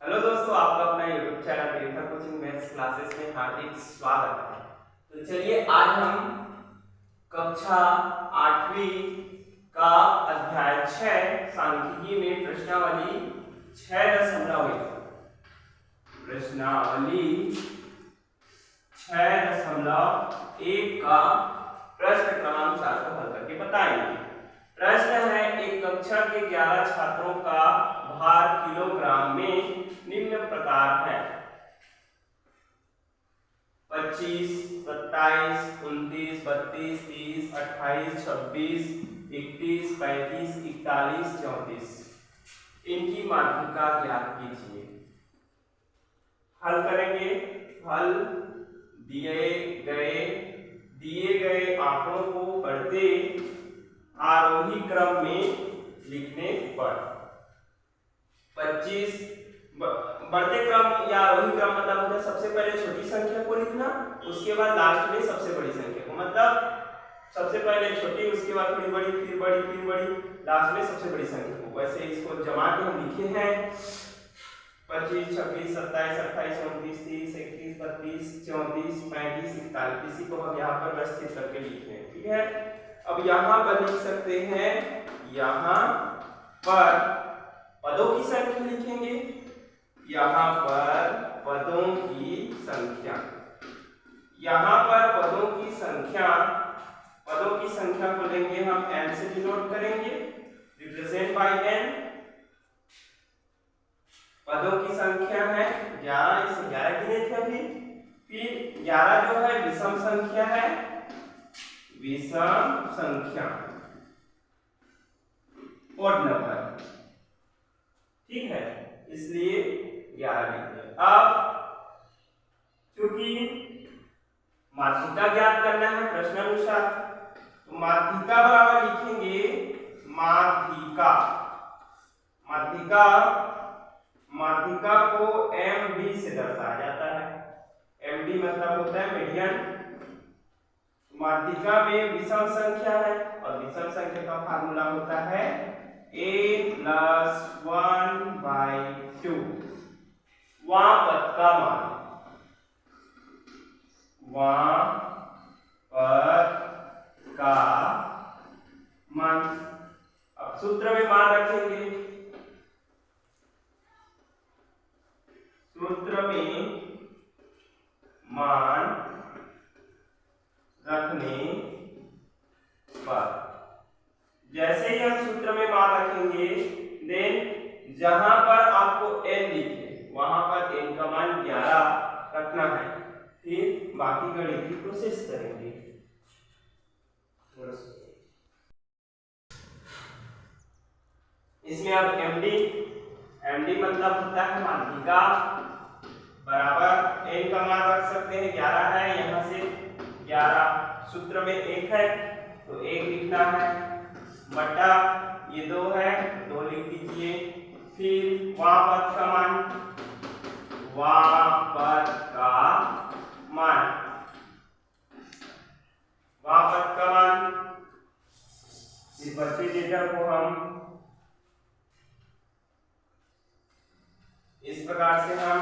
Hello दोस्तों, आपका अपना यूट्यूब चैनल तीर्थर कोचिंग मैथ्स क्लासेस में हार्दिक स्वागत है। तो चलिए आज हम कक्षा 8वीं का अध्याय 6 सांख्यिकी में प्रश्नावली 6.1 का प्रश्न क्रमांक 4 को हल करके बताएंगे। प्रश्न है, एक कक्षा के 11 छात्रों का भार किलोग्राम में निम्न प्रकार है: 25, 27, 29, 32, 30, 28, 26, 31, 35, 41, 34। इनकी माध्यिका ज्ञात कीजिए। हल करेंगे। हल दिए गए आंकड़ों को बढ़ते आरोही क्रम में लिखने पर 25 बढ़ते क्रम या आरोही क्रम मतलब होता है सबसे पहले छोटी संख्या को लिखना, उसके बाद लास्ट में सबसे बड़ी संख्या को, मतलब सबसे पहले छोटी, उसके बाद थोड़ी बड़ी, फिर बड़ी, फिर बड़ी, लास्ट में सबसे बड़ी संख्या को। वैसे इसको जमा के हम लिखे हैं 25, 26, 27, 28, 29, 30, 31, 32, 34, 35, 41। इसी को हम यहाँ पर व्यवस्थित करके लिखे हैं। ठीक है, अब यहाँ पर लिख सकते हैं, यहाँ पर पदों की संख्या लिखेंगे, यहाँ पर पदों की संख्या, यहाँ पर पदों की संख्या को लेंगे हम n से डिनोट करेंगे, रिप्रेजेंट बाय n। पदों की संख्या है 11, इसे 11 गिने थे अभी। फिर 11 जो है विषम संख्या है, विषम संख्या, ओड नंबर। ठीक है, इसलिए 11 लिखते हैं। अब चूंकि माध्यिका ज्ञात करना है प्रश्नानुसार, तो माध्यिका बराबर लिखेंगे माध्यिका को MD से दर्शाया जाता है। MD मतलब होता है मीडियन। माध्यिका में विषम संख्या है और विषम संख्या का फार्मूला होता है a + 1/2। वहां पद का मान, अब सूत्र में मान रखेंगे। सूत्र में मान रखने पर जैसे ही हम सूत्र में मान रखेंगे, देन जहां पर आपको n लिखे वहां पर n का मान 11 रखना है। फिर बाकी गणित की प्रोसेस करेंगे। इसमें अब MD मतलब होता है माध्यिका, बराबर n का मान रख सकते हैं 11 है, यहाँ से 11, सूत्र में 1 है तो 1 लिखना है, बटा ये 2 है, 2 लिख दीजिए। फिर वहां पद का मान, इस बचे डेटा को हम इस प्रकार से हम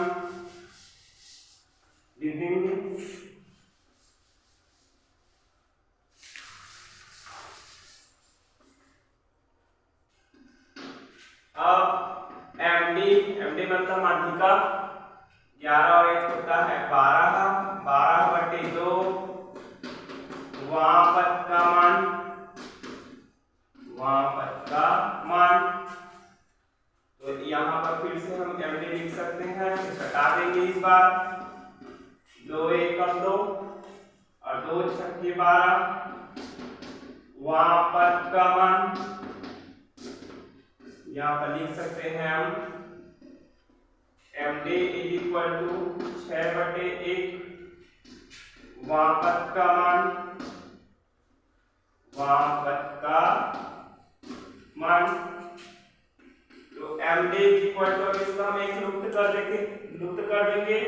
लिख देंगे। अब MD मतलब माध्यिका, 11 और 1 होता है 12/2, वहां पद का मान, तो यहाँ पर फिर से हम MD लिख सकते हैं, तो हटा देंगे इस बार, 2 1 2 और 2 6 12, वहां पद का मान यहाँ पर लिख सकते हैं हम MD = 6/1, वहां पद का मान, तो MD = इसको हम एक लुप्त कर देंगे,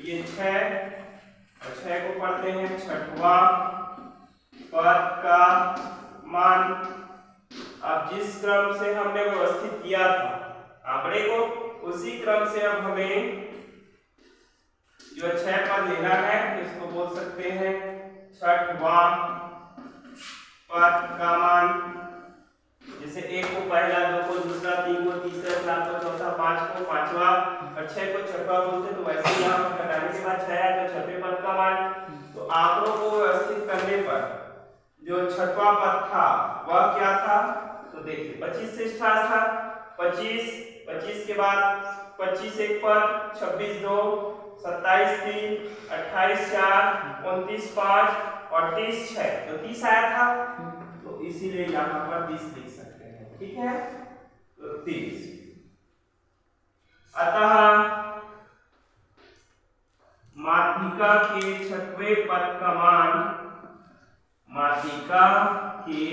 ये 6 और 6 को पढ़ते हैं, छठवां पद का मान। अब जिस क्रम से हमने व्यवस्थित किया था आंकड़े को, उसी क्रम से अब हमें जो 6 पद लेना है इसको बोल सकते हैं छठवां पद का मान। जैसे 1 को पहला, 2 को दूसरा, 3 को तीसरा, 4 को चौथा, 5 को पांचवा और 6 को छठवां बोलते। तो वैसे ही यहाँ घटाने के बाद 6 आया तो छठवें पद का मान। तो आंकड़ों को व्यवस्थित करने पर जो छठवां पद था वह क्या था, तो देखिए 25 से स्टार्ट था। 25 के बाद 25 एक पद, 26 2, 27 3, 28 4, 29 5 और 30 6, तो 30 आया था। तो इसीलिए यहाँ पर 30 लिख सकते हैं, ठीक है। तो 30। अतः माध्यिका के छठवें पद का मान, माध्यिका के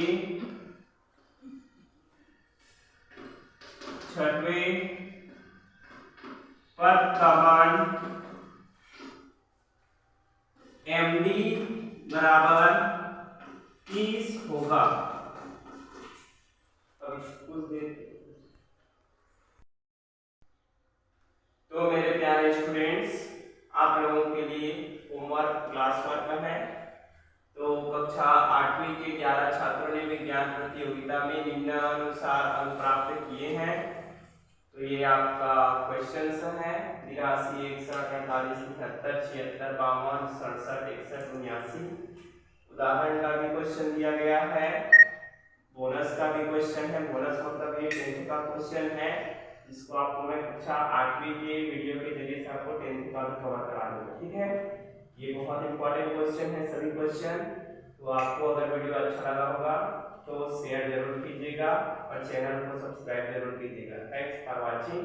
छठवें पद का मान MD बराबर 30 होगा। कुछ देर तो मेरे प्यारे स्टूडेंट्स, आप लोगों के लिए होमवर्क क्लास वर्क है। तो कक्षा 8वीं के 11 छात्रों ने विज्ञान प्रतियोगिता में निम्नानुसार अंक प्राप्त किए हैं। तो ये आपका क्वेश्चंस है 83 61 48 73 76 52 67 61 79। उदाहरण का भी क्वेश्चन दिया गया है, बोनस का भी क्वेश्चन है। बोनस मतलब ये 10th का क्वेश्चन है जिसको आपको मैं कक्षा 8वीं के वीडियो के जरिए से आपको 10th का भी कवर करा दूंगा, ठीक है। ये बहुत इंपॉर्टेंट क्वेश्चन है सभी क्वेश्चन। तो आपको अगर वीडियो अच्छा लगा होगा तो शेयर जरूर कीजिएगा और चैनल को सब्सक्राइब जरूर कीजिएगा। Thanks for watching.